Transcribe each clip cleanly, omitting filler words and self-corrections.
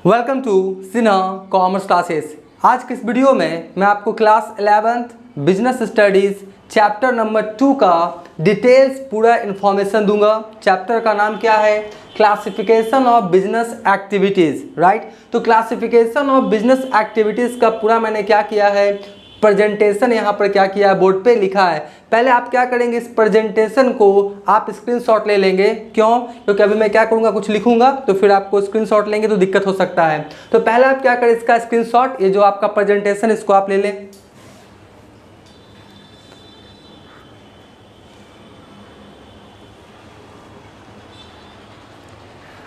Welcome to Sinha commerce classes. आज के इस वीडियो में मैं आपको class 11th business studies chapter number 2 का डिटेल्स पूरा इन्फॉर्मेशन दूंगा। चैप्टर का नाम क्या है? Classification of business activities, right. तो क्लासिफिकेशन ऑफ बिजनेस एक्टिविटीज़ का पूरा मैंने क्या किया है, प्रेजेंटेशन यहाँ पर क्या किया है, बोर्ड पे लिखा है। पहले आप क्या करेंगे, इस प्रेजेंटेशन को आप स्क्रीनशॉट ले लेंगे। क्यों? क्योंकि अभी मैं क्या करूँगा, कुछ लिखूंगा तो फिर आपको स्क्रीनशॉट लेंगे तो दिक्कत हो सकता है। तो पहले आप क्या करें, इसका स्क्रीनशॉट, ये जो आपका प्रेजेंटेशन इसको आप ले लें।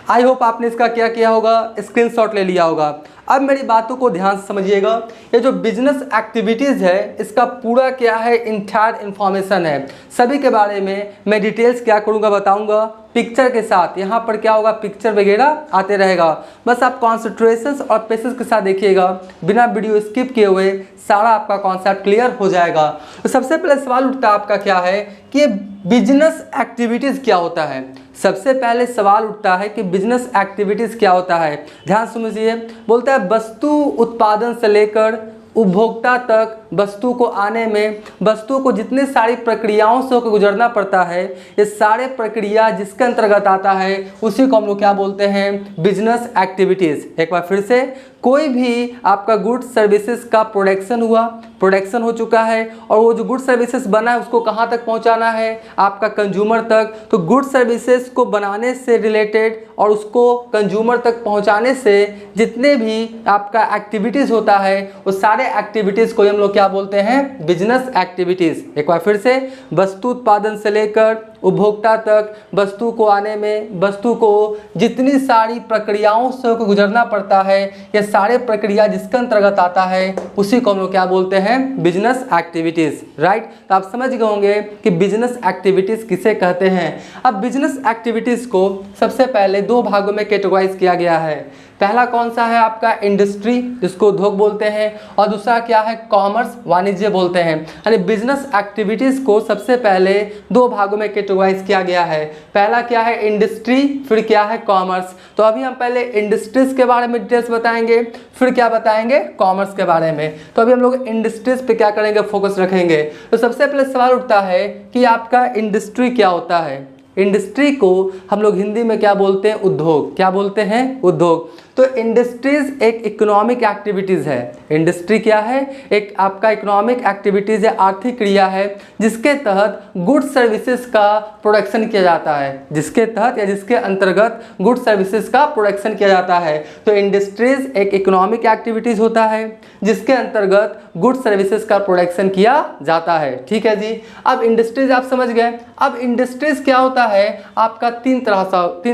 आई होप आपने इसका क्या किया होगा, स्क्रीनशॉट ले लिया होगा। अब मेरी बातों को ध्यान से समझिएगा। ये जो बिजनेस एक्टिविटीज़ है इसका पूरा क्या है, इंटायर इन्फॉर्मेशन है। सभी के बारे में मैं डिटेल्स क्या करूँगा, बताऊँगा पिक्चर के साथ। यहाँ पर क्या होगा, पिक्चर वगैरह आते रहेगा। बस आप कॉन्सेंट्रेशन और पेशेंस के साथ देखिएगा, बिना वीडियो स्किप किए हुए सारा आपका कॉन्सेप्ट क्लियर हो जाएगा। तो सबसे पहले सवाल उठता है आपका क्या है कि बिजनेस एक्टिविटीज़ क्या होता है। सबसे पहले सवाल उठता है कि बिजनेस एक्टिविटीज़ क्या होता है। ध्यान सुनिए, बोलता है वस्तु उत्पादन से लेकर उपभोक्ता तक वस्तु को आने में वस्तु को जितनी सारी प्रक्रियाओं से होकर गुजरना पड़ता है, ये सारे प्रक्रिया जिसके अंतर्गत आता है उसी को हम लोग क्या बोलते हैं, बिजनेस एक्टिविटीज़। एक बार फिर से, कोई भी आपका गुड्स सर्विसेज का प्रोडक्शन हो चुका है और वो जो गुड्स सर्विसेज बना है उसको कहाँ तक पहुँचाना है, आपका कंज्यूमर तक। तो गुड्स सर्विसेज को बनाने से रिलेटेड और उसको कंज्यूमर तक पहुँचाने से जितने भी आपका एक्टिविटीज़ होता है वो सारे एक्टिविटीज़ को हम लोग क्या बोलते हैं, बिजनेस एक्टिविटीज़। एक बार फिर से, वस्तु उत्पादन से लेकर उपभोक्ता तक वस्तु को आने में वस्तु को जितनी सारी प्रक्रियाओं से गुजरना पड़ता है, ये सारे प्रक्रिया जिसके अंतर्गत आता है उसी को हम लोग क्या बोलते हैं, बिजनेस एक्टिविटीज़, राइट। तो आप समझ गए होंगे कि बिजनेस एक्टिविटीज़ किसे कहते हैं। अब बिजनेस एक्टिविटीज़ को सबसे पहले दो भागों में कैटेगराइज किया गया है। पहला कौन सा है आपका, इंडस्ट्री, जिसको उद्योग बोलते हैं, और दूसरा क्या है, कॉमर्स, वाणिज्य बोलते हैं। यानी बिजनेस एक्टिविटीज़ को सबसे पहले दो भागों में कैटेगराइज किया गया है। पहला क्या है, इंडस्ट्री, फिर क्या है, कॉमर्स। तो अभी हम पहले इंडस्ट्रीज के बारे में डिटेल्स बताएंगे, फिर क्या बताएंगे, कॉमर्स के बारे में। तो अभी हम लोग इंडस्ट्रीज पे क्या करेंगे, फोकस रखेंगे। तो सबसे पहले सवाल उठता है कि आपका इंडस्ट्री क्या होता है। इंडस्ट्री को हम लोग हिंदी में क्या बोलते हैं, उद्योग। क्या बोलते हैं, उद्योग। तो इंडस्ट्रीज एक इकोनॉमिक एक्टिविटीज़ है। इंडस्ट्री क्या है, एक आपका इकोनॉमिक एक्टिविटीज़ है, आर्थिक क्रिया है जिसके तहत गुड्स सर्विसेज का प्रोडक्शन किया जाता है, जिसके तहत या जिसके अंतर्गत गुड्स सर्विसेज का प्रोडक्शन किया जाता है। तो इंडस्ट्रीज एक इकोनॉमिक एक्टिविटीज़ होता है जिसके अंतर्गत गुड्स सर्विसेज का प्रोडक्शन किया जाता है। ठीक है जी। अब इंडस्ट्रीज आप समझ गए। अब इंडस्ट्रीज क्या होता है आपका, तीन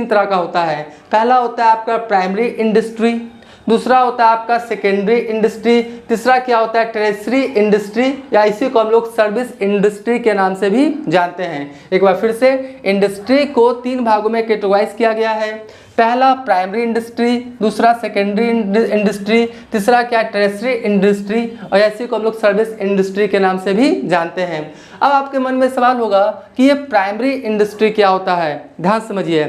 तरह का होता है। पहला होता है आपका प्राइमरी इंडस्ट्री, दूसरा होता है आपका सेकेंडरी इंडस्ट्री, तीसरा क्या होता है, टर्शियरी इंडस्ट्री, या इसी को हम लोग सर्विस इंडस्ट्री के नाम से भी जानते हैं। एक बार फिर से, इंडस्ट्री को तीन भागों में कैटेगराइज किया गया है। पहला प्राइमरी इंडस्ट्री, दूसरा सेकेंडरी इंडस्ट्री, तीसरा क्या, टर्शियरी इंडस्ट्री, और ऐसी को हम लोग सर्विस इंडस्ट्री के नाम से भी जानते हैं। अब आपके मन में सवाल होगा कि ये प्राइमरी इंडस्ट्री क्या होता है। ध्यान समझिए,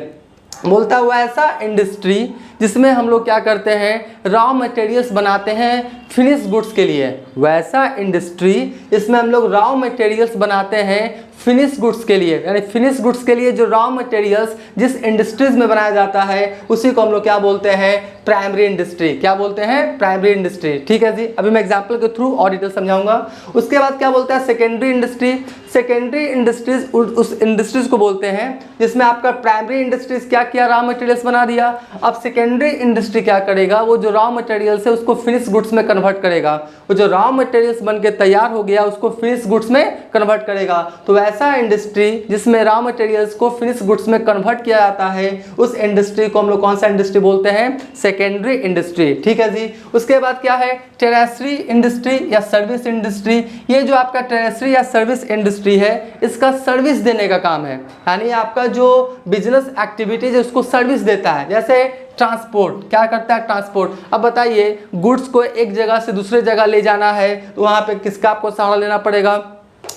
बोलता हुआ ऐसा इंडस्ट्री जिसमें हम लोग क्या करते हैं, रॉ मटेरियल्स बनाते हैं फिनिश गुड्स के लिए। वैसा इंडस्ट्री जिसमें हम लोग रॉ मटेरियल्स बनाते हैं फिनिश गुड्स के लिए, यानी फिनिश गुड्स के लिए जो रॉ मटेरियल्स जिस इंडस्ट्रीज में बनाया जाता है उसी को हम लोग क्या बोलते हैं, प्राइमरी इंडस्ट्री। क्या बोलते हैं, प्राइमरी इंडस्ट्री। ठीक है जी। अभी मैं एग्जांपल के थ्रू और डिटेल समझाऊंगा। उसके बाद क्या बोलता है, सेकेंडरी इंडस्ट्री। सेकेंडरी इंडस्ट्रीज उस इंडस्ट्रीज को बोलते हैं जिसमें आपका प्राइमरी इंडस्ट्रीज क्या किया, रॉ मटेरियल्स बना दिया। अब सेकेंडरी इंडस्ट्री क्या करेगा, वो जो रॉ मटेरियल्स है उसको फिनिश गुड्स में कन्वर्ट करेगा। वो जो रॉ मटेरियल्स बन के तैयार हो गया उसको फिनिश गुड्स में कन्वर्ट करेगा। तो ऐसा इंडस्ट्री जिसमें रॉ मटेरियल्स को फिनिश गुड्स में कन्वर्ट किया जाता है उस इंडस्ट्री को हम लोग कौन सा इंडस्ट्री बोलते हैं, सेकेंडरी इंडस्ट्री। ठीक है जी। उसके बाद क्या है, टर्शियरी इंडस्ट्री या सर्विस इंडस्ट्री। ये जो आपका टर्शियरी या सर्विस इंडस्ट्री है इसका सर्विस देने का काम है, यानी आपका जो बिजनेस एक्टिविटीज है उसको सर्विस देता है। जैसे ट्रांसपोर्ट, क्या करता है, ट्रांसपोर्ट। अब बताइए, गुड्स को एक जगह से दूसरे जगह ले जाना है तो वहाँ पे किसका आपको सहारा लेना पड़ेगा,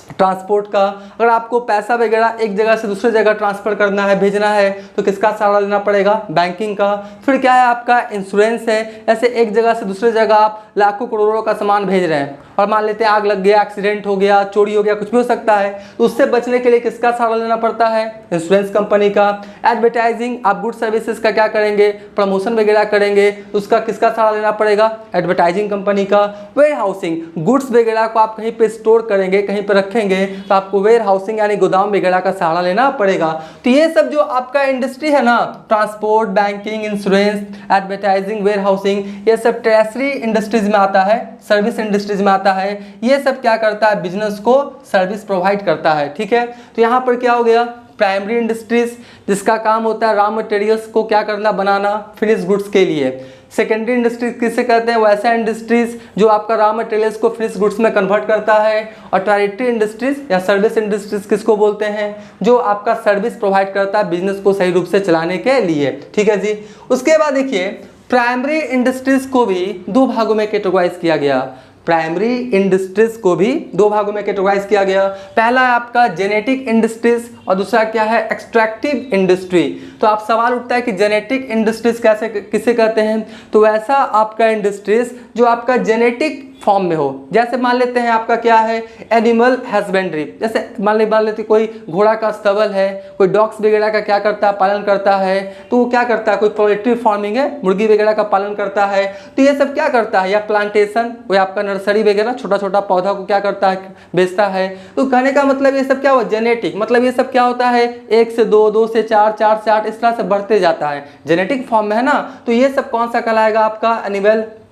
ट्रांसपोर्ट का, अगर आपको पैसा वगैरह एक जगह से दूसरी जगह ट्रांसफ़र करना है, भेजना है, तो किसका सहारा लेना पड़ेगा? बैंकिंग का। फिर क्या है आपका? इंश्योरेंस है। ऐसे एक जगह से दूसरी जगह आप लाखों करोड़ों का सामान भेज रहे हैं और मान लेते हैं आग लग गया, एक्सीडेंट हो गया, चोरी हो गया, कुछ भी हो सकता है, तो उससे बचने के लिए किसका सहारा लेना पड़ता है? इंश्योरेंस कंपनी का। एडवर्टाइजिंग, आप गुड सर्विसेज का क्या करेंगे? प्रमोशन वगैरह करेंगे, तो उसका किसका सहारा लेना पड़ेगा? एडवर्टाइजिंग कंपनी का। वेयर हाउसिंग, गुड्स वगैरह को आप कहीं पे स्टोर करेंगे, कहीं पे रखेंगे, तो आपको वेयर हाउसिंग यानी गोदाम वगैरह का सहारा लेना पड़ेगा। तो ये सब जो आपका इंडस्ट्री है ना, transport, banking, insurance, advertising, warehousing, ये सब टर्शियरी इंडस्ट्रीज में आता है, सर्विस इंडस्ट्रीज में आता है। ये सब क्या करता है? बिजनेस को सर्विस प्रोवाइड करता है। ठीक है, तो यहाँ पर क्या हो गया? प्राइमरी इंडस्ट्रीज, जिसका काम होता है रॉ मटेरियल्स को क्या करना? बनाना, फिनिश गुड्स के लिए। सेकेंडरी इंडस्ट्रीज किसे कहते हैं? वैसा इंडस्ट्रीज जो आपका रॉ मटेरियल्स को फिनिश गुड्स में कन्वर्ट करता है। और टर्शियरी इंडस्ट्रीज या सर्विस इंडस्ट्रीज किसको बोलते हैं? जो आपका सर्विस प्रोवाइड करता है बिजनेस को सही रूप से चलाने के लिए। ठीक है जी। उसके बाद देखिए, प्राइमरी इंडस्ट्रीज को भी दो भागों में कैटेगराइज किया गया। प्राइमरी इंडस्ट्रीज को भी दो भागों में कैटेगराइज किया गया। पहला है आपका जेनेटिक इंडस्ट्रीज और दूसरा क्या है? Extractive industry. तो आप सवाल उठता है कि जेनेटिक इंडस्ट्रीज कैसे किसे कहते हैं? तो वैसा आपका इंडस्ट्रीज जो आपका जेनेटिक फॉर्म में हो। जैसे मान लेते हैं आपका क्या है? Animal husbandry. जैसे मान लेते कोई घोड़ा का स्तबल है, कोई डॉग्स वगैरह का क्या करता है? पालन करता है। तो वो क्या करता है? कोई पोल्ट्री फार्मिंग है, मुर्गी वगैरह का पालन करता है। तो ये सब क्या करता है? या प्लांटेशन, कोई आपका नर्सरी वगैरह छोटा छोटा पौधा को क्या करता है? बेचता है। तो कहने का मतलब ये सब क्या हुआ? जेनेटिक। मतलब ये सब क्या होता है? 1 से 2, 2 से 4, 4 से 8, इस तरह से बढ़ते जाता है, जेनेटिक फॉर्म में है ना। तो ये सब कौन सा कहलाएगा आपका?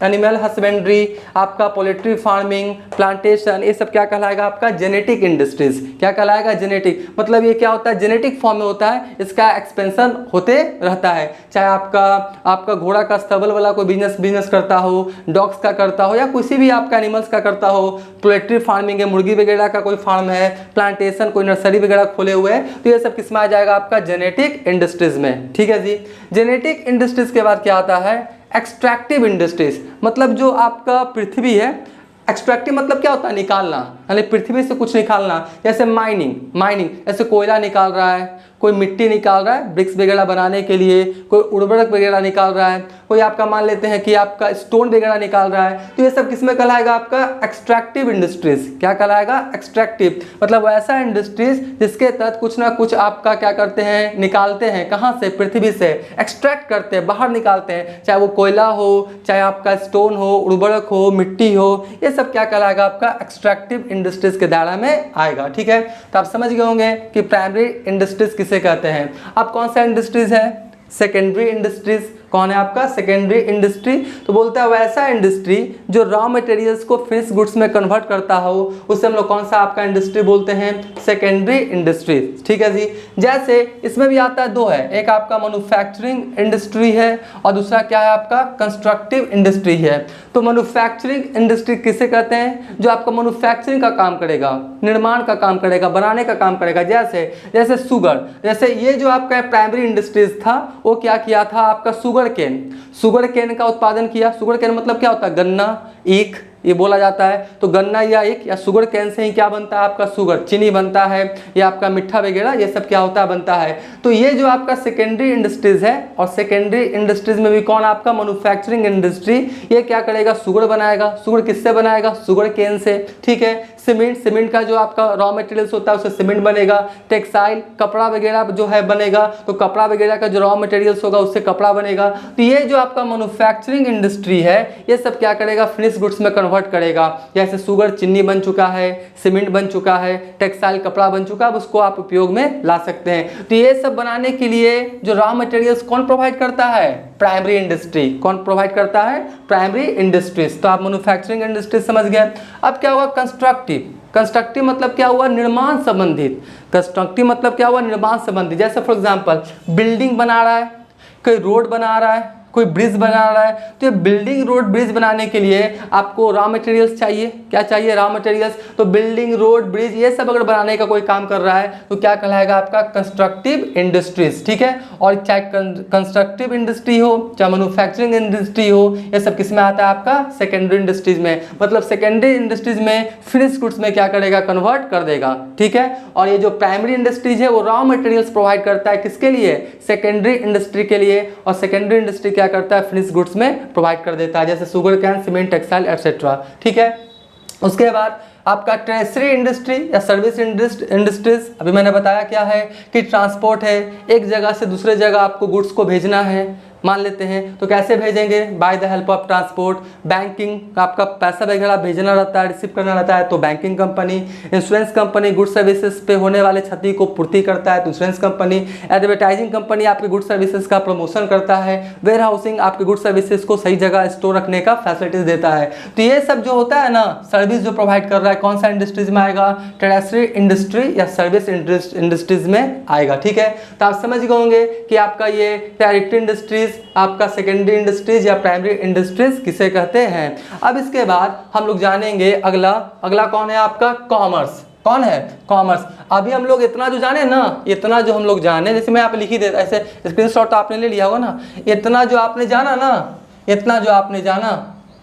एनिमल हस्बेंड्री, आपका पोल्ट्री फार्मिंग, प्लांटेशन, ये सब क्या कहलाएगा आपका? Genetic industries. क्या कहलाएगा? जेनेटिक। मतलब ये क्या होता है? जेनेटिक फॉर्म में होता है, इसका एक्सपेंशन होते रहता है। चाहे आपका घोड़ा का स्तबल वाला कोई बिजनेस करता हो, डॉग्स का करता हो, या किसी भी आपका एनिमल्स का करता हो, पोल्ट्री फार्मिंग है, मुर्गी वगैरह का कोई फार्म है, प्लांटेशन, कोई नर्सरी वगैरह खोले हुए हैं, तो ये सब किस में आ जाएगा? आपका जेनेटिक इंडस्ट्रीज में। ठीक है जी। जेनेटिक इंडस्ट्रीज के बाद क्या आता है? Extractive industries. मतलब जो आपका पृथ्वी है, एक्सट्रैक्टिव मतलब क्या होता है? निकालना, यानी पृथ्वी से कुछ निकालना। जैसे माइनिंग, ऐसे कोयला निकाल रहा है, कोई मिट्टी निकाल रहा है ब्रिक्स वगैरह बनाने के लिए, कोई उर्वरक वगैरह निकाल रहा है, कोई आपका मान लेते हैं कि आपका स्टोन वगैरह निकाल रहा है। तो ये सब किसमें कहलाएगा? आपका एक्सट्रैक्टिव इंडस्ट्रीज। क्या कहलाएगा? एक्सट्रैक्टिव। मतलब ऐसा इंडस्ट्रीज जिसके तहत कुछ ना कुछ आपका क्या करते हैं? निकालते हैं। कहाँ से? पृथ्वी से एक्सट्रैक्ट करते हैं, बाहर निकालते हैं। चाहे वो कोयला हो, चाहे आपका स्टोन हो, उर्वरक हो, मिट्टी हो, ये सब क्या कहलाएगा? आपका एक्सट्रैक्टिव इंडस्ट्रीज के दायरा में आएगा। ठीक है, तो आप समझ गए होंगे कि प्राइमरी इंडस्ट्रीज किसे कहते हैं। अब कौन सा इंडस्ट्रीज है? Secondary industries. कौन है आपका? Secondary industry. तो बोलता है वैसा इंडस्ट्री जो रॉ मटेरियल्स को फिनिश गुड्स में कन्वर्ट करता हो, उसे हम लोग कौन सा आपका इंडस्ट्री बोलते हैं? Secondary industry. ठीक है जी। जैसे इसमें भी आता है, दो है, एक आपका मैन्युफैक्चरिंग इंडस्ट्री है और दूसरा क्या है? आपका कंस्ट्रक्टिव इंडस्ट्री है। तो मैन्युफैक्चरिंग इंडस्ट्री किसे कहते हैं? जो आपका मैन्युफैक्चरिंग का काम करेगा, निर्माण का काम करेगा, बनाने का काम करेगा। जैसे शुगर, जैसे ये जो आपका प्राइमरी इंडस्ट्रीज था, वो क्या किया था? आपका शुगर केन का उत्पादन किया। शुगर केन मतलब क्या होता है? गन्ना, ईख, ये बोला जाता है। तो गन्ना या ईख या शुगर केन से ही क्या बनता है? आपका शुगर, चीनी बनता है, या आपका मिठा वगैरह, ये सब क्या होता है? बनता है। तो ये जो आपका सेकेंडरी इंडस्ट्रीज है, और सेकेंडरी इंडस्ट्रीज में भी कौन? आपका मैन्युफैक्चरिंग इंडस्ट्री। ये क्या करेगा? शुगर बनाएगा। शुगर किससे बनाएगा? शुगर केन से। ठीक है। सीमेंट का जो आपका रॉ मटेरियल्स होता है उससे सीमेंट बनेगा। टेक्सटाइल, कपड़ा वगैरह जो है बनेगा, तो कपड़ा वगैरह का जो रॉ मटेरियल्स होगा उससे कपड़ा बनेगा। तो ये जो आपका मैन्युफैक्चरिंग इंडस्ट्री है, ये सब क्या करेगा? फिनिश गुड्स में कन्वर्ट करेगा। जैसे शुगर चीनी बन चुका है, सीमेंट बन चुका है, टेक्सटाइल कपड़ा बन चुका है, अब उसको आप उपयोग में ला सकते हैं। तो ये सब बनाने के लिए जो रॉ मटेरियल्स कौन प्रोवाइड करता है? Primary industry. कौन प्रोवाइड करता है? Primary industries. तो आप मैन्युफैक्चरिंग इंडस्ट्री समझ गए। अब क्या हुआ? कंस्ट्रक्टिव मतलब क्या हुआ? निर्माण संबंधित। कंस्ट्रक्टिव मतलब क्या हुआ? निर्माण संबंधित। जैसे फॉर एग्जांपल बिल्डिंग बना रहा है, कोई रोड बना रहा है, कोई ब्रिज बना रहा है, तो ये बिल्डिंग रोड ब्रिज बनाने के लिए आपको रॉ मटेरियल्स चाहिए। क्या चाहिए? Raw materials. तो बिल्डिंग रोड ब्रिज ये सब अगर बनाने का कोई काम कर रहा है तो क्या कहलाएगा आपका? Constructive industries. ठीक है, और चाहे कंस्ट्रक्टिव इंडस्ट्री हो चाहे मैन्युफैक्चरिंग इंडस्ट्री हो, ये सब किस में आता है? आपका सेकेंडरी इंडस्ट्रीज में। मतलब सेकेंडरी इंडस्ट्रीज में फिनिश गुड्स में क्या करेगा? कन्वर्ट कर देगा। ठीक है, और ये जो प्राइमरी इंडस्ट्रीज है वो रॉ मटेरियल्स प्रोवाइड करता है किसके लिए? सेकेंडरी इंडस्ट्री के लिए। और सेकेंडरी इंडस्ट्री क्या करता है? फिनिश गुड्स में प्रोवाइड कर देता है, जैसे sugar cane, cement, textile etcetera. ठीक है, उसके बाद आपका टर्शियरी इंडस्ट्री या सर्विस इंडस्ट्रीज, अभी मैंने बताया क्या है कि ट्रांसपोर्ट है, एक जगह से दूसरे जगह आपको गुड्स को भेजना है, मान लेते हैं, तो कैसे भेजेंगे? By the help of transport. Banking, आपका पैसा वगैरह भेजना रहता है, रिसीव करना रहता है, तो banking company. Insurance company good services पे होने वाले क्षति को पूर्ति करता है, तो इंश्योरेंस कंपनी। एडवर्टाइजिंग कंपनी आपके गुड सर्विसेज का प्रमोशन करता है। वेयर हाउसिंग आपके गुड सर्विसेज को सही जगह स्टोर रखने का फैसिलिटीज देता है। तो ये सब जो होता है ना, सर्विस जो प्रोवाइड कर रहा है, कौन सा इंडस्ट्रीज में आएगा? टर्शियरी इंडस्ट्री या सर्विस इंडस्ट्रीज में आएगा। ठीक है, तो आप समझ गए होंगे कि आपका ये टर्शियरी इंडस्ट्रीज, आपका सेकेंडरी इंडस्ट्रीज या प्राइमरी इंडस्ट्रीज किसे कहते हैं। अब इसके बाद हम लोग जानेंगे अगला कौन है आपका? कॉमर्स। कौन है? कॉमर्स। अभी हम लोग इतना जो जाने ना, इतना जो हम लोग जाने, जैसे मैं आप लिख ही देता, ऐसे स्क्रीनशॉट तो आपने ले लिया होगा ना, इतना जो आपने जाना ना, इतना जो आपने जाना,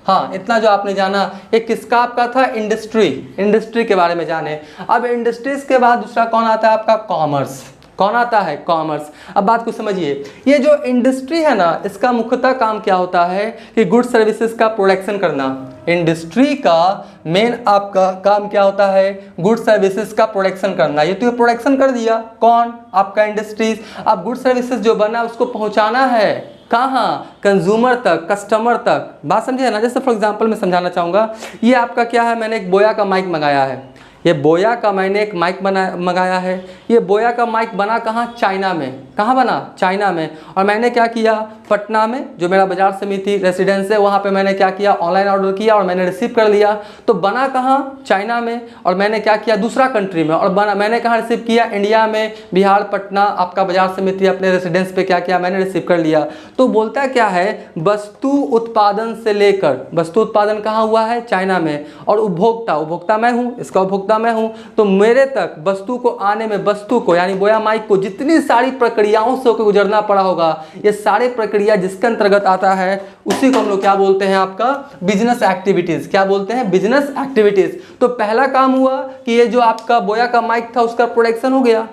हाँ इतना जो आपने जाना, ये किसका आपका था? इंडस्ट्री के बारे में जाने। अब इंडस्ट्रीज के बाद दूसरा कौन आता है आपका? कॉमर्स। कौन आता है? कॉमर्स। अब बात को समझिए, ये जो इंडस्ट्री है ना, इसका मुख्यतः काम क्या होता है कि गुड सर्विसेज का प्रोडक्शन करना। इंडस्ट्री का मेन आपका काम क्या होता है? गुड सर्विसेज का प्रोडक्शन करना। ये तो प्रोडक्शन कर दिया, कौन? आपका इंडस्ट्रीज। अब गुड सर्विसेज जो बना उसको पहुंचाना है कहाँ? कंज्यूमर तक, कस्टमर तक। बात समझे ना? जैसे फॉर एग्जांपल मैं समझाना चाहूँगा, ये आपका क्या है? मैंने एक बोया का माइक मंगाया है, ये बोया का मैंने एक माइक मंगाया है। ये बोया का माइक बना कहाँ? चाइना में। कहाँ बना? चाइना में। और मैंने क्या किया? पटना में जो मेरा बाजार समिति रेसिडेंस है वहाँ पे मैंने क्या किया? ऑनलाइन ऑर्डर किया और मैंने रिसीव कर लिया। तो बना कहाँ? चाइना में। और मैंने क्या किया? दूसरा कंट्री में। और बना मैंने कहाँ रिसीव किया? इंडिया में, बिहार, पटना, आपका बाजार समिति अपने रेसिडेंस पे क्या किया? मैंने रिसीव कर लिया। तो बोलता क्या है? वस्तु उत्पादन से लेकर, वस्तु उत्पादन कहाँ हुआ है? चाइना में। और उपभोक्ता मैं हूँ, इसका उपभोक्ता मैं हूँ, तो मेरे तक वस्तु को आने में, वस्तु को यानी बोया माइक को जितनी सारी प्रक्रियाओं से होकर गुजरना पड़ा होगा, ये सारे प्रक्रिया जिसके अंतर्गत आता है उसी को हम लोग क्या बोलते हैं? आपका बिजनेस एक्टिविटीज। क्या बोलते हैं? Business activities. तो पहला काम हुआ कि ये जो आपका बोया का माइक था उसका प्रोडक्शन हो गया।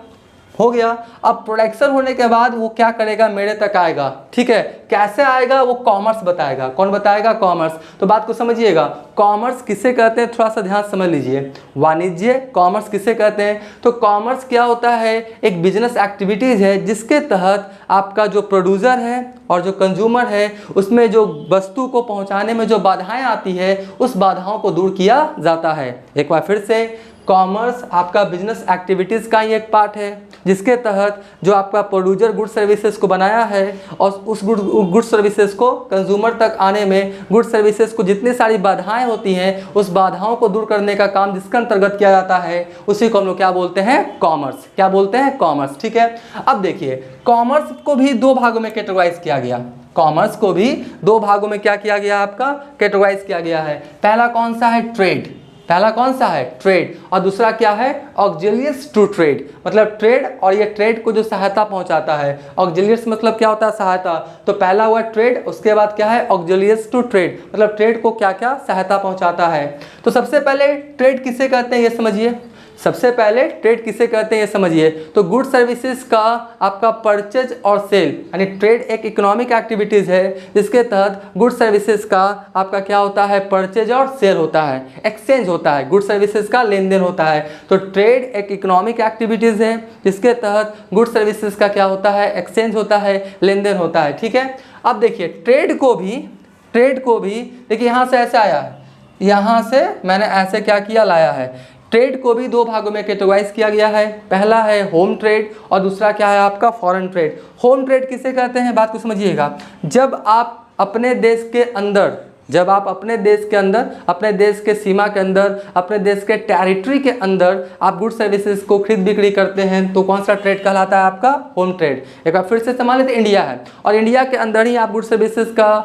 अब प्रोडक्शन होने के बाद वो क्या करेगा? मेरे तक आएगा। ठीक है, कैसे आएगा वो कॉमर्स बताएगा। कौन बताएगा? कॉमर्स। तो बात को समझिएगा, कॉमर्स किसे कहते हैं? थोड़ा सा ध्यान समझ लीजिए। वाणिज्य कॉमर्स किसे कहते हैं? तो कॉमर्स क्या होता है? एक बिजनेस एक्टिविटीज है जिसके तहत आपका जो प्रोड्यूसर है और जो कंज्यूमर है उसमें जो वस्तु को पहुंचाने में जो बाधाएं आती है उस बाधाओं को दूर किया जाता है। एक बार फिर से, कॉमर्स आपका बिजनेस एक्टिविटीज़ का ही एक पार्ट है जिसके तहत जो आपका प्रोड्यूसर गुड सर्विसेज को बनाया है और उस गुड सर्विसेज को कंज्यूमर तक आने में गुड सर्विसेज को जितनी सारी बाधाएं होती हैं उस बाधाओं को दूर करने का काम जिसके अंतर्गत किया जाता है उसी को हम लोग क्या बोलते हैं? कॉमर्स। क्या बोलते हैं? कॉमर्स। ठीक है, अब देखिए कॉमर्स को भी दो भागों में कैटेगराइज किया गया। कॉमर्स को भी दो भागों में क्या किया गया? आपका कैटेगराइज किया गया है। पहला कौन सा है? ट्रेड। पहला कौन सा है? ट्रेड। और दूसरा क्या है? ऑक्सिलियर्स टू ट्रेड। मतलब ट्रेड और ये ट्रेड को जो सहायता पहुंचाता है। ऑक्सिलियर्स मतलब क्या होता है? सहायता। तो पहला हुआ ट्रेड, उसके बाद क्या है? ऑक्सिलियर्स टू ट्रेड। मतलब ट्रेड को क्या क्या सहायता पहुंचाता है। तो सबसे पहले ट्रेड किसे कहते हैं ये समझिए। सबसे पहले ट्रेड किसे कहते हैं ये समझिए। तो गुड सर्विसेज का आपका परचेज और सेल, यानी ट्रेड एक इकोनॉमिक एक्टिविटीज़ है जिसके तहत गुड सर्विसेज का आपका क्या होता है? परचेज और सेल होता है, एक्सचेंज होता है, गुड सर्विसेज का लेन देन होता है। तो ट्रेड एक इकोनॉमिक एक्टिविटीज़ है जिसके तहत गुड सर्विसेज का क्या होता है? एक्सचेंज होता है, लेन देन होता है। ठीक है, अब देखिए ट्रेड को भी देखिए यहाँ से ऐसे आया है, यहाँ से मैंने ऐसे क्या किया? लाया है। ट्रेड को भी दो भागों में कैटेगराइज किया गया है। पहला है होम ट्रेड और दूसरा क्या है? आपका फॉरेन ट्रेड। होम ट्रेड किसे कहते हैं? बात को समझिएगा। जब आप अपने देश के अंदर जब आप अपने देश के अंदर, अपने देश के सीमा के अंदर, अपने देश के टेरिटरी के अंदर आप गुड सर्विसेज को खरीद बिक्री करते हैं तो कौन सा ट्रेड कहलाता है आपका? Home trade. एक बार फिर से मान लेते हैं इंडिया है और इंडिया के अंदर ही आप गुड सर्विसेज का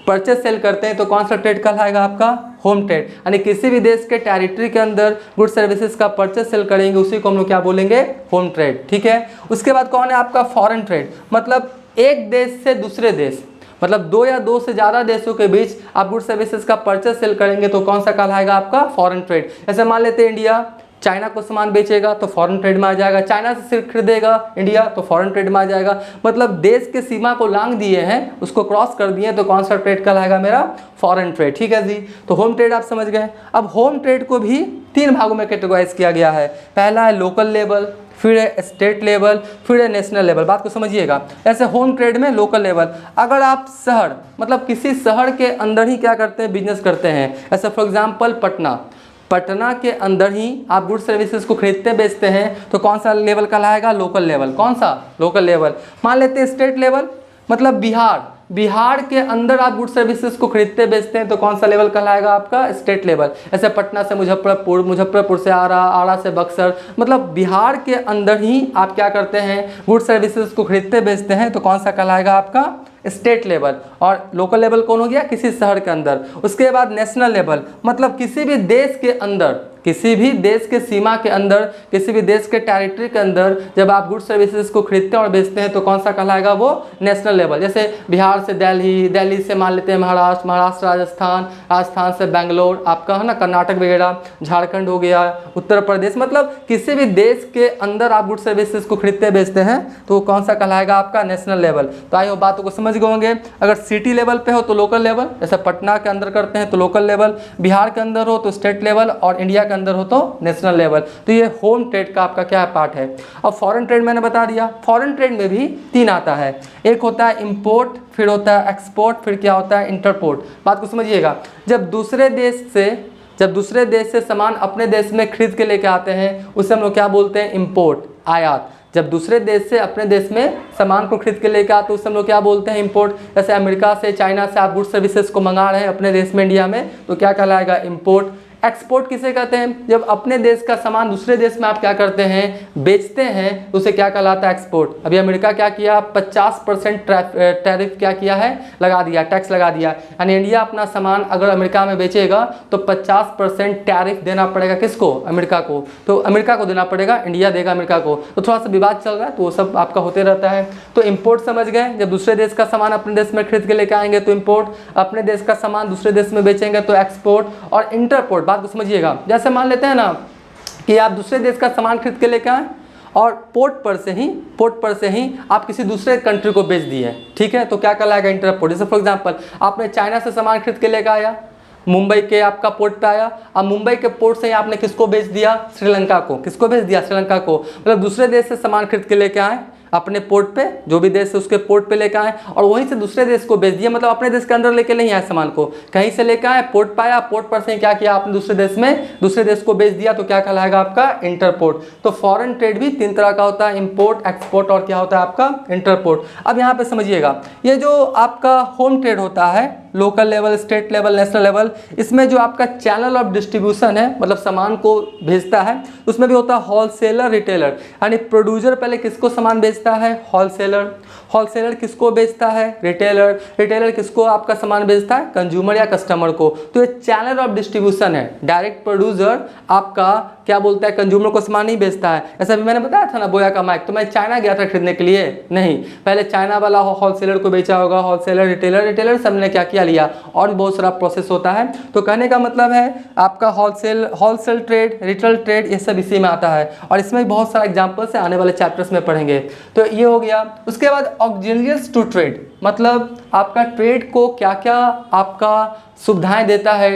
परचेस सेल करते हैं तो कौन सा ट्रेड कहलाएगा आपका? Home trade. यानी किसी भी देश के टेरिटरी के अंदर गुड सर्विसेज का परचेस सेल करेंगे उसी को हम लोग क्या बोलेंगे? Home trade. ठीक है। उसके बाद कौन है आपका? Foreign trade. मतलब एक देश से दूसरे देश, मतलब दो या दो से ज़्यादा देशों के बीच आप गुड सर्विसेज का परचेस सेल करेंगे तो कौन सा कहलाएगा आपका? Foreign trade. जैसे मान लेते हैं इंडिया चाइना को सामान बेचेगा तो फॉरेन ट्रेड में आ जाएगा, चाइना से सिर्फ खरीदेगा इंडिया तो फॉरेन ट्रेड में आ जाएगा। मतलब देश के सीमा को लांघ दिए हैं, उसको क्रॉस कर दिए तो कौन सा ट्रेड कहलाएगा मेरा? Foreign trade. ठीक है जी। तो होम ट्रेड आप समझ गए। अब होम ट्रेड को भी 3 भागों में कैटेगराइज किया गया है। पहला है लोकल लेवल, फिर है स्टेट लेवल, फिर है नेशनल लेवल। बात को समझिएगा। ऐसे होम ट्रेड में लोकल लेवल, अगर आप शहर मतलब किसी शहर के अंदर ही क्या करते हैं? बिजनेस करते हैं। ऐसे फॉर एग्जांपल पटना के अंदर ही आप गुड सर्विसेज को खरीदते बेचते हैं तो कौन सा लेवल कहलाएगा? Local level. कौन सा? Local level. मान लेते हैं स्टेट लेवल, मतलब बिहार के अंदर आप गुड सर्विसेज को खरीदते बेचते हैं तो कौन सा लेवल कहलाएगा आपका? State level. ऐसे पटना से मुजफ्फरपुर, मुजफ्फरपुर से आरा से बक्सर, मतलब बिहार के अंदर ही आप क्या करते हैं? गुड सर्विसेज को खरीदते बेचते हैं तो कौन सा कहलाएगा आपका? State level. और लोकल लेवल कौन हो गया? किसी शहर के अंदर। उसके बाद नेशनल लेवल, मतलब किसी भी देश के अंदर, किसी भी देश के सीमा के अंदर, किसी भी देश के टेरिटरी के अंदर जब आप गुड सर्विसेज को खरीदते हैं और बेचते हैं तो कौन सा कहलाएगा? वो नेशनल लेवल। जैसे बिहार से दिल्ली, दिल्ली से मान लेते हैं महाराष्ट्र, महाराष्ट्र राजस्थान, राजस्थान से बेंगलोर, आपका है ना कर्नाटक वगैरह, झारखंड हो गया, उत्तर प्रदेश, मतलब किसी भी देश के अंदर आप गुड सर्विसेज को खरीदते बेचते हैं तो कौन सा कहलाएगा आपका? National level. तो आई हो बातों को समझ गए होंगे। अगर सिटी लेवल पे हो तो लोकल लेवल, जैसे पटना के अंदर करते हैं तो लोकल लेवल, बिहार के अंदर हो तो स्टेट लेवल और इंडिया के अंदर हो तो नेशनल लेवल। तो ये होम ट्रेड का आपका क्या पार्ट है। अब फॉरेन ट्रेड मैंने बता दिया। फॉरेन ट्रेड में भी 3 आता है। एक होता है इंपोर्ट, फिर होता है एक्सपोर्ट, फिर क्या होता है? इंटरपोर्ट। बात को समझिएगा। जब दूसरे देश से सामान अपने देश में खरीद के लेके आते हैं उसे हम लोग क्या बोलते हैं? इंपोर्ट, आयात। जब दूसरे देश से अपने देश में सामान को खरीद के लेकर आते हैं उसे हम लोग क्या बोलते हैं? इंपोर्ट। जैसे अमेरिका से, चाइना से आप गुड सर्विसेज को मंगा रहे हैं अपने देश में, इंडिया में, तो क्या कहलाएगा? इंपोर्ट। एक्सपोर्ट किसे कहते हैं? जब अपने देश का सामान दूसरे देश में आप क्या करते हैं? बेचते हैं तो उसे क्या कहलाता है? एक्सपोर्ट। अभी अमेरिका क्या किया? 50% टैरिफ क्या किया है? लगा दिया, टैक्स लगा दिया। यानी इंडिया अपना सामान अगर अमेरिका में बेचेगा तो 50% टैरिफ देना पड़ेगा किसको? अमेरिका को। तो अमेरिका को देना पड़ेगा, इंडिया देगा अमेरिका को। तो थोड़ा सा विवाद चल रहा है तो वो सब आपका होते रहता है। तो इंपोर्ट समझ गए। जब दूसरे देश का सामान अपने देश में खरीद के लेके आएंगे तो इंपोर्ट, अपने देश का सामान दूसरे देश में बेचेंगे तो एक्सपोर्ट। और इंटरपोर्ट, बात को समझिएगा। जैसे मान लेते हैं ना कि आप दूसरे देश का सामान खरीद के लेके आए और पोर्ट पर से ही आप किसी दूसरे कंट्री को बेच दिए, ठीक है, तो क्या कहलाएगा? इंटरपोर्ट। जैसे फॉर एग्जांपल आपने चाइना से सामान खरीद के लेकर आया, मुंबई के आपका पोर्ट पे आया, अब मुंबई के पोर्ट से ही आपने किसको बेच दिया? श्रीलंका को। किसको बेच दिया? श्रीलंका को। मतलब दूसरे देश से सामान खरीद के लेके आए अपने पोर्ट पे, जो भी देश है उसके पोर्ट पे लेकर आए और वहीं से दूसरे देश को बेच दिया। मतलब अपने देश के अंदर लेके नहीं आए सामान को, कहीं से लेकर आए, पोर्ट पाया, पोर्ट पर से क्या किया आपने? दूसरे देश में दूसरे देश को बेच दिया। तो क्या कहलाएगा आपका? इंटरपोर्ट। तो फॉरेन ट्रेड भी 3 तरह का होता है, इंपोर्ट, एक्सपोर्ट और क्या होता है आपका? इंटरपोर्ट। अब यहाँ पे समझिएगा, ये जो आपका होम ट्रेड होता है, local level, state level, national level, इसमें जो आपका चैनल ऑफ डिस्ट्रीब्यूशन है, मतलब सामान को भेजता है, उसमें भी होता है होलसेलर, रिटेलर। यानी प्रोड्यूसर पहले किसको सामान बेचता है? होलसेलर। होलसेलर किसको बेचता है? रिटेलर। रिटेलर किसको आपका सामान बेचता है? कंज्यूमर या कस्टमर को। तो ये चैनल ऑफ डिस्ट्रीब्यूशन है। डायरेक्ट प्रोड्यूसर आपका क्या बोलता है? कंज्यूमर को सामान नहीं बेचता है। ऐसा भी मैंने बताया था ना बोया का माइक, तो मैं चाइना गया था खरीदने के लिए, नहीं, पहले चाइना वाला होलसेलर को बेचा होगा, होलसेलर, रिटेलर सब ने क्या किया? लिया। और भी बहुत सारा प्रोसेस होता है। तो कहने का मतलब है आपका होलसेल ट्रेड, रिटेल ट्रेड, ये सब इसी में आता है और इसमें भी बहुत सारा एग्जाम्पल्स है, आने वाले चैप्टर्स में पढ़ेंगे। तो ये हो गया। उसके बाद ऑक्सिलियरीज टू ट्रेड, मतलब आपका ट्रेड को क्या क्या आपका सुविधाएं देता है।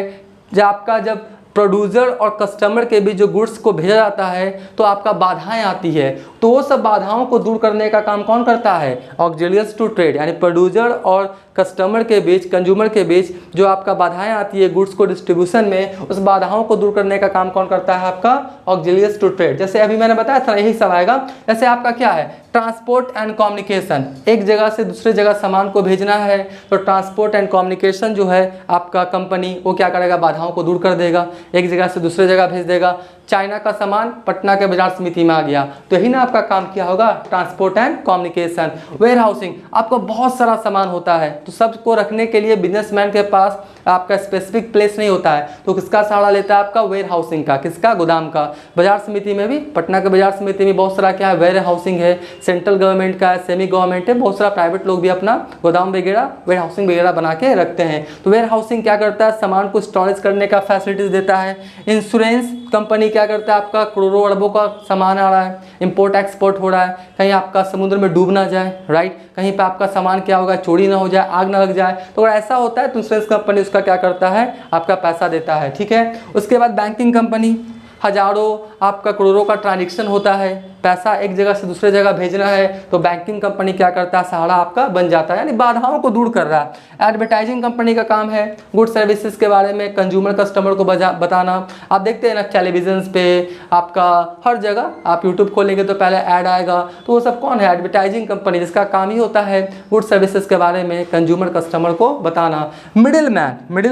जब प्रोड्यूसर और कस्टमर के बीच जो गुड्स को भेजा जाता है तो आपका बाधाएं आती है, तो वो सब बाधाओं को दूर करने का काम कौन करता है? ऑक्सिलियर्स टू ट्रेड, यानी प्रोड्यूसर और कस्टमर के बीच, कंज्यूमर के बीच जो आपका बाधाएं आती है गुड्स को डिस्ट्रीब्यूशन में, उस बाधाओं को दूर करने का काम कौन करता है? आपका ऑक्सिलियर्स टू ट्रेड। जैसे अभी मैंने बताया था, यही सब आएगा। जैसे आपका क्या है? ट्रांसपोर्ट एंड कम्युनिकेशन, एक जगह से दूसरे जगह सामान को भेजना है तो ट्रांसपोर्ट एंड कम्युनिकेशन जो है आपका कंपनी वो क्या करेगा? बाधाओं को दूर कर देगा, एक जगह से दूसरे जगह भेज देगा। चाइना का सामान पटना के बाजार समिति में आ गया तो यही ना आपका काम क्या होगा? Transport and communication. Warehousing, आपका बहुत सारा सामान होता है तो सबको रखने के लिए बिजनेसमैन के पास आपका स्पेसिफिक प्लेस नहीं होता है तो किसका सहारा लेता है? आपका वेयर हाउसिंग का। किसका? गोदाम का। बाजार समिति में भी, पटना के बाजार समिति में बहुत सारा क्या है? वेयर हाउसिंग है। सेंट्रल गवर्नमेंट का है, सेमी गवर्नमेंट है, बहुत सारा प्राइवेट लोग भी अपना गोदाम वगैरह, वेयर हाउसिंग वगैरह बना के रखते हैं। तो वेयर हाउसिंग क्या करता है? सामान को स्टोरेज करने का फैसिलिटीज देता है। इंश्योरेंस कंपनी क्या करता है? आपका करोड़ों अरबों का सामान आ रहा है, इंपोर्ट एक्सपोर्ट हो रहा है, कहीं आपका समुद्र में डूब ना जाए, राइट, कहीं पे आपका सामान क्या होगा? चोरी ना हो जाए, आग ना लग जाए। तो अगर ऐसा होता है तो इंश्योरेंस कंपनी उसका क्या करता है? आपका पैसा देता है, ठीक है। उसके बाद बैंकिंग कंपनी, हजारों आपका करोड़ों का ट्रांजैक्शन होता है, पैसा एक जगह से दूसरे जगह भेजना है तो बैंकिंग कंपनी क्या करता है? सहारा आपका बन जाता है, यानी बाधाओं को दूर कर रहा है। एडवर्टाइजिंग कंपनी का काम है गुड सर्विसेज के बारे में कंज्यूमर कस्टमर को बताना। आप देखते हैं ना टेलीविजन पे, आपका हर जगह आप यूट्यूब खोलेंगे तो पहले ऐड आएगा, तो वो सब कौन है? एडवर्टाइजिंग कंपनी, जिसका काम ही होता है गुड सर्विसेज के बारे में कंज्यूमर कस्टमर को बताना। मिडिल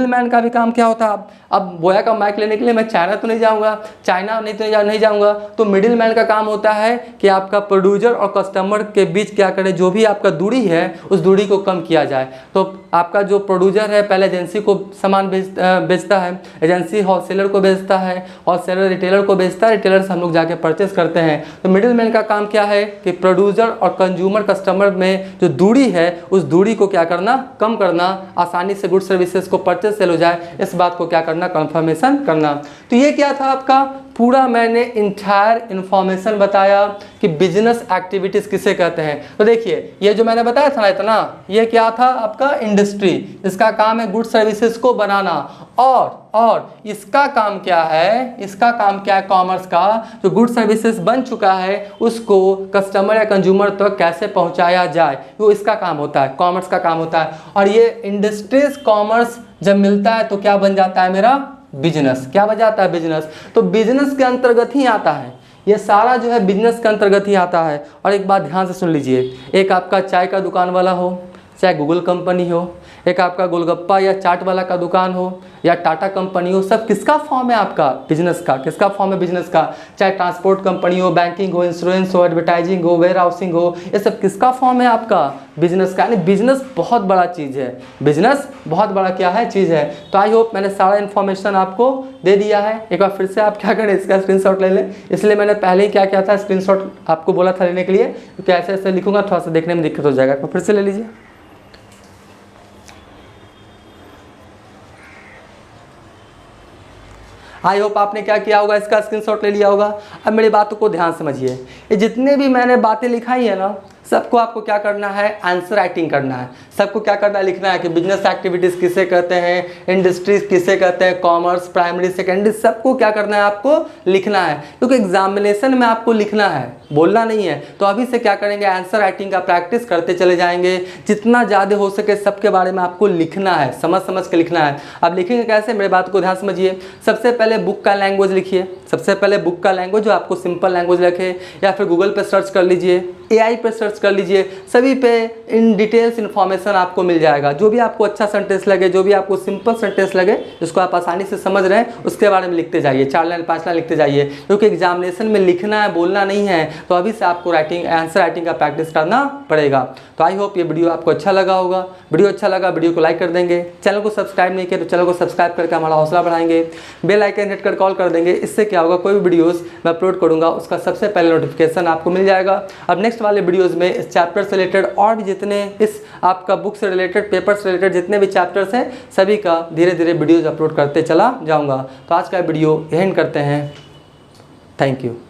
मैन का भी काम क्या होता है? अब बोया का माइक लेने के लिए मैं चाइना तो नहीं जाऊँगा, चाइना नहीं जाऊँगा, तो मिडिल मैन का काम होता है कि आपका प्रोड्यूसर और कस्टमर के बीच क्या करें? जो भी आपका दूरी है उस दूरी को कम किया जाए। तो आपका जो प्रोड्यूसर है पहले एजेंसी को सामान बेचता है, एजेंसी होलसेलर को बेचता है, होलसेलर रिटेलर को बेचता है, रिटेलर से हम लोग जाके परचेस करते हैं। तो मिडिल मैन का काम क्या है? कि प्रोड्यूसर और कंज्यूमर कस्टमर में जो दूरी है उस दूरी को क्या करना? कम करना, आसानी से गुड सर्विसेज को परचेस सेल हो जाए, इस बात को क्या करना? कंफर्मेशन करना। तो ये क्या था आपका? पूरा मैंने इंटायर इन्फॉर्मेशन बताया कि बिजनेस एक्टिविटीज किसे कहते हैं। तो देखिए ये जो मैंने बताया था ना इतना, ये क्या था? आपका इंडस्ट्री, इसका काम है गुड सर्विसेज को बनाना। और इसका काम क्या है? इसका काम क्या है? कॉमर्स का जो गुड सर्विसेज बन चुका है उसको कस्टमर या कंज्यूमर तक कैसे पहुंचाया जाए, वो इसका काम होता है, कॉमर्स का काम होता है। और ये इंडस्ट्रीज कॉमर्स जब मिलता है तो क्या बन जाता है? मेरा बिजनेस। क्या बन जाता है? बिजनेस। तो बिजनेस के अंतर्गत ही आता है ये सारा, जो है बिजनेस के अंतर्गत ही आता है। और एक बात ध्यान से सुन लीजिए, एक आपका चाय का दुकान वाला हो, चाहे गूगल कंपनी हो, एक आपका गोलगप्पा या चाट वाला का दुकान हो या टाटा कंपनी हो, सब किसका फॉर्म है? आपका बिजनेस का। किसका फॉर्म है? बिजनेस का। चाहे ट्रांसपोर्ट कंपनी हो, बैंकिंग हो, इंश्योरेंस हो, एडवर्टाइजिंग हो, वेयर हाउसिंग हो, ये सब किसका फॉर्म है? आपका बिजनेस का। यानी बिजनेस बहुत बड़ा चीज़ है, बिजनेस बहुत बड़ा क्या है? चीज़ है। तो आई होप मैंने सारा इन्फॉर्मेशन आपको दे दिया है। एक बार फिर से आप क्या करें? इसका स्क्रीनशॉट ले लें। इसलिए मैंने पहले ही क्या किया था? स्क्रीनशॉट आपको बोला था लेने के लिए, क्योंकि ऐसे ऐसे लिखूंगा थोड़ा सा देखने में दिक्कत हो जाएगा। तो फिर से ले लीजिए। आई होप आपने क्या किया होगा? इसका स्क्रीनशॉट ले लिया होगा। अब मेरी बातों को ध्यान समझिए, ये जितने भी मैंने बातें लिखाई है ना, सबको आपको क्या करना है? आंसर राइटिंग करना है। सबको क्या करना है? लिखना है कि बिजनेस एक्टिविटीज़ किसे कहते हैं, इंडस्ट्रीज किसे कहते हैं, कॉमर्स, प्राइमरी, सेकेंडरी, सबको क्या करना है? आपको लिखना है, क्योंकि एग्जामिनेशन में आपको लिखना है, बोलना नहीं है। तो अभी से क्या करेंगे? आंसर राइटिंग का प्रैक्टिस करते चले जाएंगे। जितना ज़्यादा हो सके सबके बारे में आपको लिखना है, समझ समझ के लिखना है। अब लिखेंगे कैसे? मेरे बात को ध्यान समझिए। सबसे पहले बुक का लैंग्वेज लिखिए। सबसे पहले बुक का लैंग्वेज जो आपको सिंपल लैंग्वेज रखे, या फिर गूगल पे सर्च कर लीजिए, AI पे सर्च कर लीजिए, सभी पे इन डिटेल्स इन्फॉर्मेशन आपको मिल जाएगा। जो भी आपको अच्छा सेंटेंस लगे, जो भी आपको सिंपल सेंटेंस लगे, जिसको आप आसानी से समझ रहे हैं, उसके बारे में लिखते जाइए। 4 लाइन 5 लाइन लिखते जाइए, क्योंकि एग्जामिनेशन में लिखना है, बोलना नहीं है। तो अभी से आपको आंसर राइटिंग का प्रैक्टिस करना पड़ेगा। तो आई होप ये वीडियो आपको अच्छा लगा होगा। वीडियो अच्छा लगा वीडियो को लाइक कर देंगे। चैनल को सब्सक्राइब नहीं किया तो चैनल को सब्सक्राइब करके हमारा हौसला बढ़ाएंगे। बेल आइकन हिट कर कॉल कर देंगे। इससे क्या होगा? कोई भी वीडियोस मैं अपलोड करूंगा उसका सबसे पहले नोटिफिकेशन आपको मिल जाएगा। अब नेक्स्ट वाले वीडियोस में इस चैप्टर से रिलेटेड और भी जितने इस आपका बुक से रिलेटेड, पेपर से रिलेटेड जितने भी चैप्टर्स हैं, सभी का धीरे धीरे वीडियोस अपलोड करते चला जाऊंगा। तो आज का वीडियो एंड करते हैं। Thank you.